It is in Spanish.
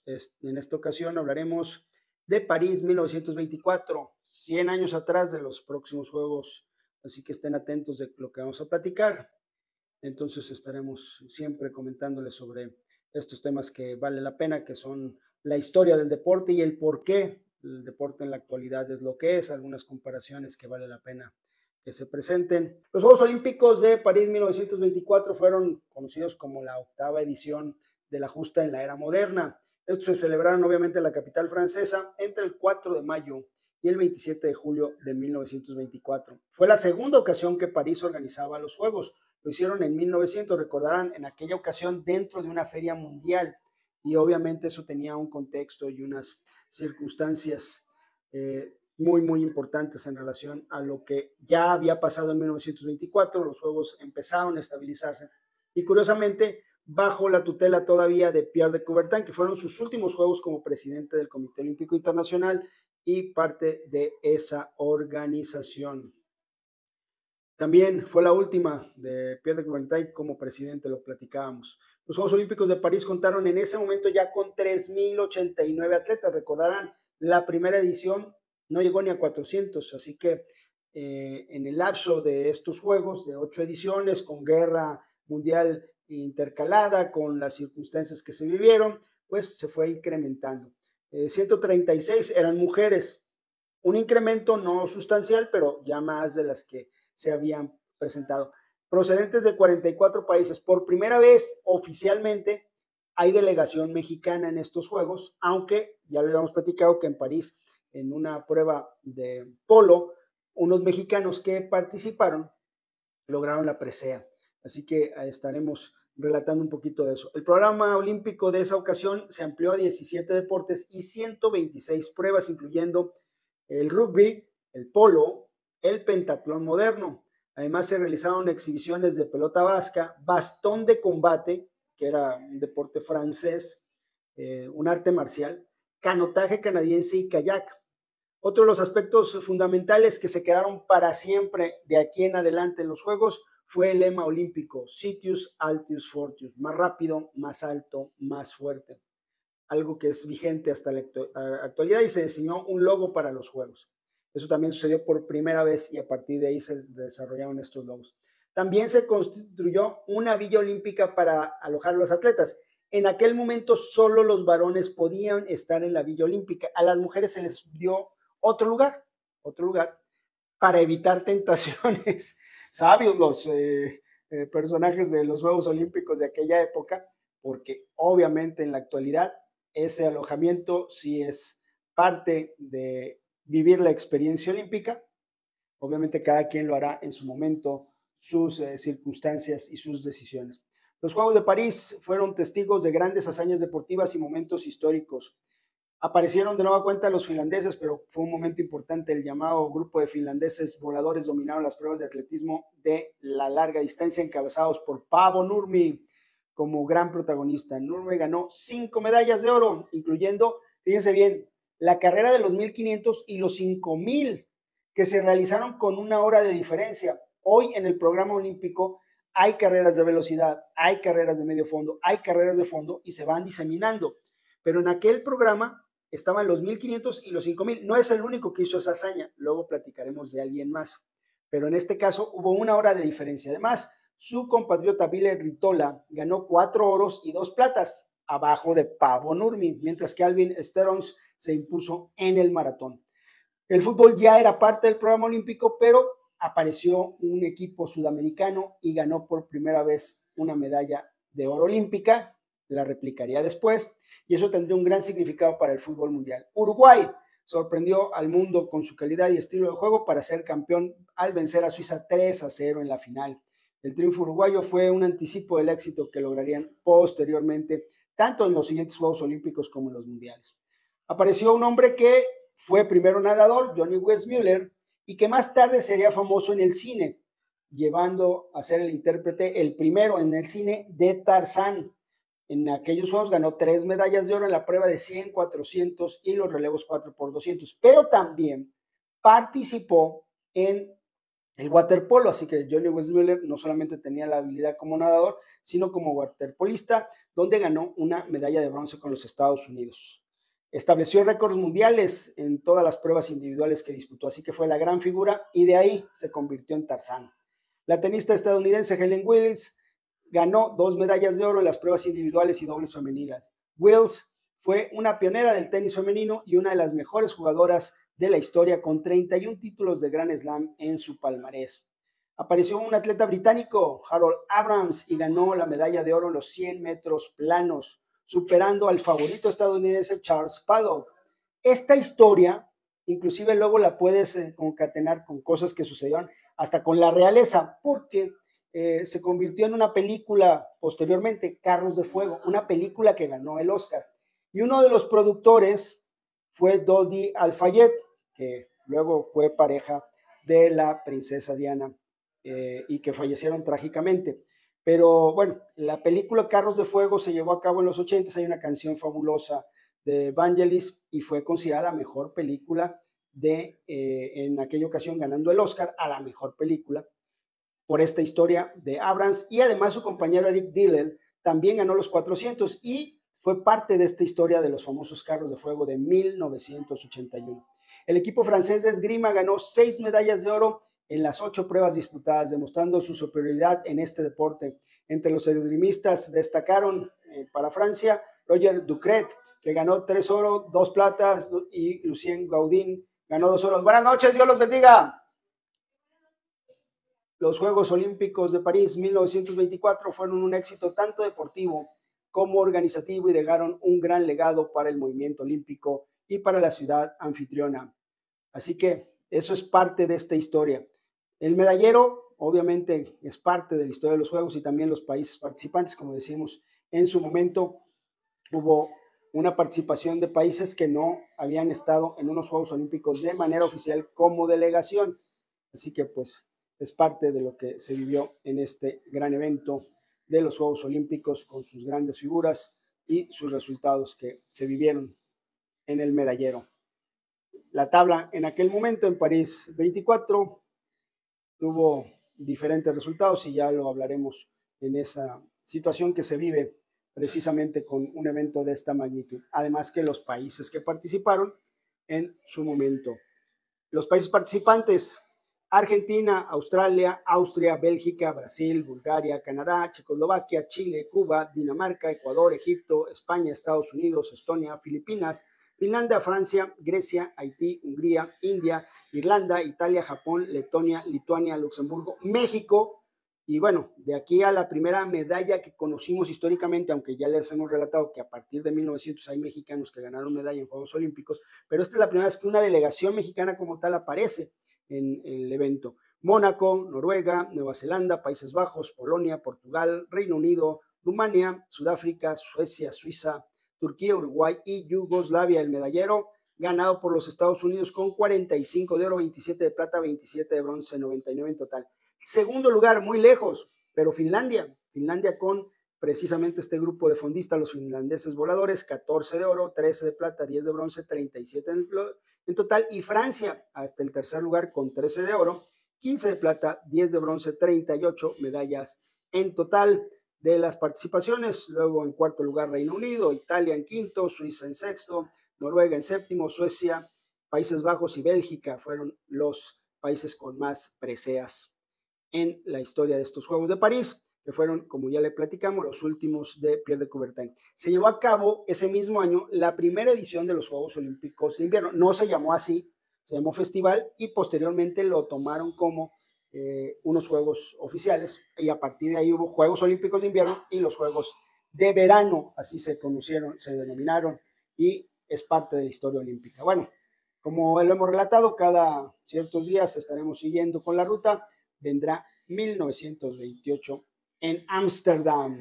En esta ocasión hablaremos de París 1924, 100 años atrás de los próximos Juegos, así que estén atentos de lo que vamos a platicar. Entonces estaremos siempre comentándoles sobre estos temas que vale la pena, que son la historia del deporte y el por qué el deporte en la actualidad es lo que es, algunas comparaciones que vale la pena que se presenten. Los Juegos Olímpicos de París 1924 fueron conocidos como la octava edición de la justa en la era moderna. Estos se celebraron obviamente en la capital francesa entre el 4 de mayo y el 27 de julio de 1924. Fue la segunda ocasión que París organizaba los Juegos. Lo hicieron en 1900, recordarán, en aquella ocasión dentro de una feria mundial, y obviamente eso tenía un contexto y unas circunstancias muy importantes en relación a lo que ya había pasado en 1924. Los Juegos empezaron a estabilizarse y curiosamente bajo la tutela todavía de Pierre de Coubertin, que fueron sus últimos Juegos como presidente del Comité Olímpico Internacional y parte de esa organización. También fue la última de Pierre de Coubertin como presidente, lo platicábamos. Los Juegos Olímpicos de París contaron en ese momento ya con 3,089 atletas. Recordarán, la primera edición no llegó ni a 400, así que en el lapso de estos Juegos, de 8 ediciones, con guerra mundial intercalada, con las circunstancias que se vivieron, pues se fue incrementando. 136 eran mujeres, un incremento no sustancial, pero ya más de las que se habían presentado. Procedentes de 44 países. Por primera vez oficialmente hay delegación mexicana en estos Juegos, aunque ya lo habíamos platicado que en París, en una prueba de polo, unos mexicanos que participaron lograron la presea. Así que estaremos relatando un poquito de eso. El programa olímpico de esa ocasión se amplió a 17 deportes y 126 pruebas, incluyendo el rugby, el polo, el pentatlón moderno. Además se realizaron exhibiciones de pelota vasca, bastón de combate, que era un deporte francés, un arte marcial, canotaje canadiense y kayak. Otro de los aspectos fundamentales que se quedaron para siempre de aquí en adelante en los Juegos fue el lema olímpico, Citius Altius Fortius, más rápido, más alto, más fuerte. Algo que es vigente hasta la actualidad, y se diseñó un logo para los Juegos. Eso también sucedió por primera vez y a partir de ahí se desarrollaron estos logos. También se construyó una villa olímpica para alojar a los atletas. En aquel momento solo los varones podían estar en la villa olímpica. A las mujeres se les dio otro lugar para evitar tentaciones. Sabios los personajes de los Juegos Olímpicos de aquella época, porque obviamente en la actualidad ese alojamiento sí es parte de vivir la experiencia olímpica. Obviamente cada quien lo hará en su momento, sus circunstancias y sus decisiones. Los Juegos de París fueron testigos de grandes hazañas deportivas y momentos históricos. Aparecieron de nueva cuenta los finlandeses, pero fue un momento importante. El llamado grupo de finlandeses voladores dominaron las pruebas de atletismo de la larga distancia, encabezados por Paavo Nurmi como gran protagonista. Nurmi ganó 5 medallas de oro, incluyendo, fíjense bien, la carrera de los 1500 y los 5000, que se realizaron con 1 hora de diferencia. Hoy en el programa olímpico hay carreras de velocidad, hay carreras de medio fondo, hay carreras de fondo y se van diseminando. Pero en aquel programa estaban los 1500 y los 5000. No es el único que hizo esa hazaña, luego platicaremos de alguien más. Pero en este caso hubo 1 hora de diferencia. Además, su compatriota Ville Ritola ganó 4 oros y 2 platas, abajo de Paavo Nurmi, mientras que Alvin Sterons se impuso en el maratón. El fútbol ya era parte del programa olímpico, pero apareció un equipo sudamericano y ganó por primera vez una medalla de oro olímpica. La replicaría después, y eso tendría un gran significado para el fútbol mundial. Uruguay sorprendió al mundo con su calidad y estilo de juego para ser campeón al vencer a Suiza 3-0 en la final. El triunfo uruguayo fue un anticipo del éxito que lograrían posteriormente, tanto en los siguientes Juegos Olímpicos como en los mundiales. Apareció un hombre que fue primero nadador, Johnny Weissmuller, y que más tarde sería famoso en el cine, llevando a ser el intérprete, el primero en el cine, de Tarzán. En aquellos Juegos ganó 3 medallas de oro en la prueba de 100, 400 y los relevos 4x200, pero también participó en el waterpolo, así que Johnny Weissmuller no solamente tenía la habilidad como nadador, sino como waterpolista, donde ganó una medalla de bronce con los Estados Unidos. Estableció récords mundiales en todas las pruebas individuales que disputó, así que fue la gran figura y de ahí se convirtió en Tarzán. La tenista estadounidense Helen Wills ganó 2 medallas de oro en las pruebas individuales y dobles femeninas. Wills fue una pionera del tenis femenino y una de las mejores jugadoras de la historia con 31 títulos de Grand Slam en su palmarés. Apareció un atleta británico, Harold Abrams, y ganó la medalla de oro en los 100 metros planos, superando al favorito estadounidense Charles Paddock. Esta historia, inclusive luego la puedes concatenar con cosas que sucedieron hasta con la realeza, porque se convirtió en una película posteriormente, Carros de Fuego, una película que ganó el Oscar. Y uno de los productores fue Dodi Al-Fayed, que luego fue pareja de la princesa Diana y que fallecieron trágicamente. Pero bueno, la película Carros de Fuego se llevó a cabo en los 80, hay una canción fabulosa de Vangelis y fue considerada la mejor película en aquella ocasión ganando el Oscar a la mejor película por esta historia de Abrams, y además su compañero Eric Dillel también ganó los 400 y fue parte de esta historia de los famosos carros de fuego de 1981. El equipo francés de esgrima ganó 6 medallas de oro en las 8 pruebas disputadas, demostrando su superioridad en este deporte. Entre los esgrimistas destacaron para Francia Roger Ducret, que ganó 3 oro, 2 platas, y Lucien Gaudin ganó 2 oros. Buenas noches, Dios los bendiga. Los Juegos Olímpicos de París 1924 fueron un éxito tanto deportivo como organizativo y dejaron un gran legado para el movimiento olímpico y para la ciudad anfitriona. Así que eso es parte de esta historia. El medallero, obviamente, es parte de la historia de los Juegos y también los países participantes, como decimos en su momento, hubo una participación de países que no habían estado en unos Juegos Olímpicos de manera oficial como delegación. Así que pues es parte de lo que se vivió en este gran evento de los Juegos Olímpicos con sus grandes figuras y sus resultados que se vivieron en el medallero. La tabla en aquel momento en París 24 tuvo diferentes resultados y ya lo hablaremos en esa situación que se vive precisamente con un evento de esta magnitud. Además que los países que participaron en su momento. Los países participantes: Argentina, Australia, Austria, Bélgica, Brasil, Bulgaria, Canadá, Checoslovaquia, Chile, Cuba, Dinamarca, Ecuador, Egipto, España, Estados Unidos, Estonia, Filipinas, Finlandia, Francia, Grecia, Haití, Hungría, India, Irlanda, Italia, Japón, Letonia, Lituania, Luxemburgo, México. Y bueno, de aquí a la primera medalla que conocimos históricamente, aunque ya les hemos relatado que a partir de 1900 hay mexicanos que ganaron medalla en Juegos Olímpicos, pero esta es la primera vez que una delegación mexicana como tal aparece en el evento. Mónaco, Noruega, Nueva Zelanda, Países Bajos, Polonia, Portugal, Reino Unido, Rumania, Sudáfrica, Suecia, Suiza, Turquía, Uruguay y Yugoslavia. El medallero ganado por los Estados Unidos con 45 de oro, 27 de plata, 27 de bronce, 99 en total. Segundo lugar, muy lejos, pero Finlandia con precisamente este grupo de fondistas, los finlandeses voladores, 14 de oro, 13 de plata, 10 de bronce, 37 en total, y Francia hasta el tercer lugar con 13 de oro, 15 de plata, 10 de bronce, 38 medallas en total de las participaciones. Luego en cuarto lugar Reino Unido, Italia en quinto, Suiza en sexto, Noruega en séptimo, Suecia, Países Bajos y Bélgica fueron los países con más preseas en la historia de estos Juegos de París, que fueron, como ya le platicamos, los últimos de Pierre de Coubertin. Se llevó a cabo ese mismo año la primera edición de los Juegos Olímpicos de Invierno. No se llamó así, se llamó Festival y posteriormente lo tomaron como unos Juegos oficiales y a partir de ahí hubo Juegos Olímpicos de Invierno y los Juegos de Verano, así se conocieron, se denominaron y es parte de la historia olímpica. Bueno, como lo hemos relatado, cada ciertos días estaremos siguiendo con la ruta. Vendrá 1928 en Ámsterdam.